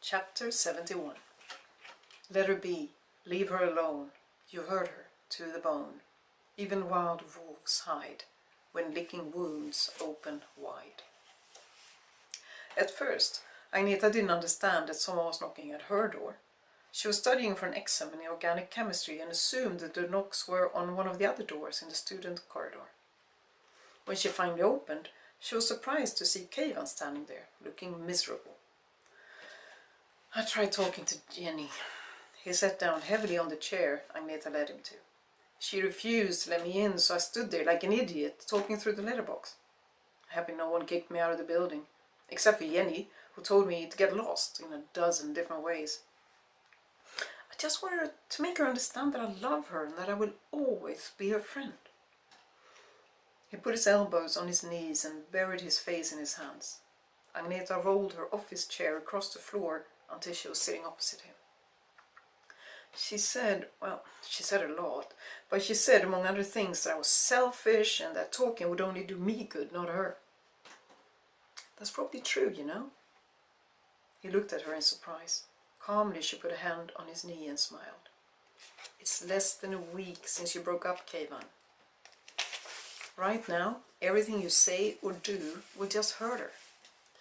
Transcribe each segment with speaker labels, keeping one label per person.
Speaker 1: Chapter 71. Let her be, leave her alone, you hurt her to the bone. Even wild wolves hide, when licking wounds open wide. At first, Agneta didn't understand that someone was knocking at her door. She was studying for an exam in organic chemistry and assumed that the knocks were on one of the other doors in the student corridor. When she finally opened, she was surprised to see Keivan standing there, looking miserable. I tried talking to Jenny. He sat down heavily on the chair Agneta led him to. She refused to let me in, so I stood there like an idiot, talking through the letterbox. Happy no one kicked me out of the building, except for Jenny, who told me to get lost in a dozen different ways. I just wanted to make her understand that I love her and that I will always be her friend. He put his elbows on his knees and buried his face in his hands. Agneta rolled her office chair across the floor until she was sitting opposite him. She said a lot, but she said, among other things, that I was selfish and that talking would only do me good, not her. That's probably true, you know. He looked at her in surprise. Calmly, she put a hand on his knee and smiled. It's less than a week since you broke up, Keivan. Right now, everything you say or do will just hurt her.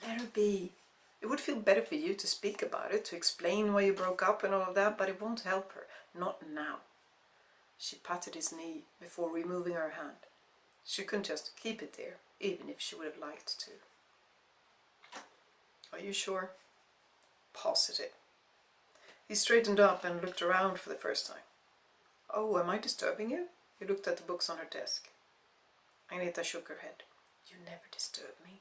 Speaker 1: Let her be. It would feel better for you to speak about it, to explain why you broke up and all of that, but it won't help her. Not now. She patted his knee before removing her hand. She couldn't just keep it there, even if she would have liked to. Are you sure? Positive. He straightened up and looked around for the first time. Oh, am I disturbing you? He looked at the books on her desk. Agneta shook her head. You never disturb me.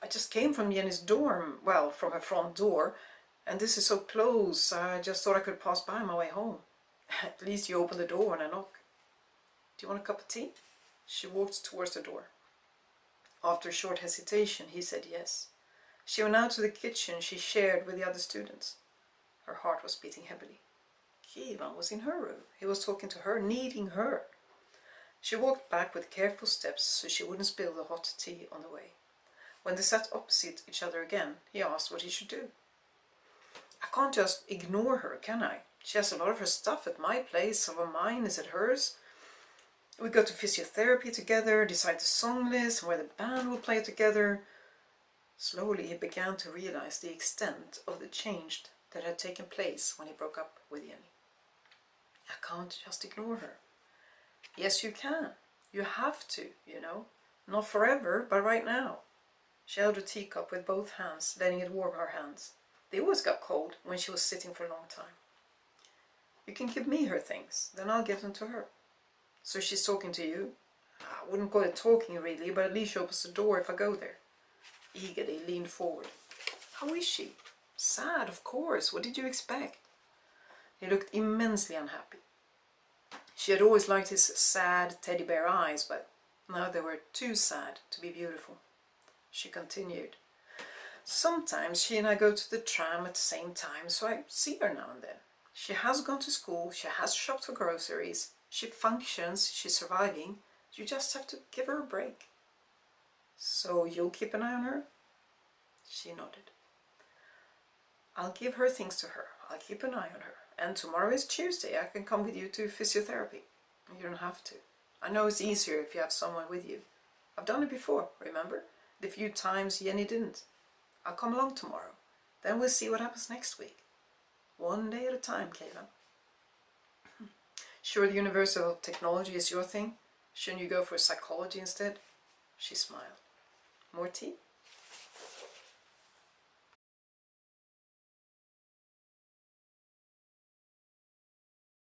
Speaker 1: I just came from Jenny's dorm, well, from her front door, and this is so close, I just thought I could pass by on my way home. At least you open the door when I knock. Do you want a cup of tea? She walked towards the door. After a short hesitation, he said yes. She went out to the kitchen she shared with the other students. Her heart was beating heavily. Keivan was in her room. He was talking to her, needing her. She walked back with careful steps so she wouldn't spill the hot tea on the way. When they sat opposite each other again, he asked what he should do. I can't just ignore her, can I? She has a lot of her stuff at my place, some of mine is at hers. We go to physiotherapy together, decide the song list, where the band will play together. Slowly he began to realize the extent of the change that had taken place when he broke up with Jenny. I can't just ignore her. Yes, you can. You have to, you know. Not forever, but right now. She held her teacup with both hands, letting it warm her hands. They always got cold when she was sitting for a long time. You can give me her things, then I'll give them to her. So she's talking to you? I wouldn't call it talking really, but at least she opens the door if I go there. Eagerly leaned forward. How is she? Sad, of course. What did you expect? He looked immensely unhappy. She had always liked his sad teddy bear eyes, but now they were too sad to be beautiful. She continued. Sometimes she and I go to the tram at the same time, so I see her now and then. She has gone to school, she has shopped for groceries, she functions, she's surviving. You just have to give her a break. So you'll keep an eye on her? She nodded. I'll give her things to her. I'll keep an eye on her. And tomorrow is Tuesday. I can come with you to physiotherapy. You don't have to. I know it's easier if you have someone with you. I've done it before, remember? The few times Jenny didn't. I'll come along tomorrow. Then we'll see what happens next week. One day at a time, Keivan. Sure the universal technology is your thing? Shouldn't you go for psychology instead? She smiled. More tea?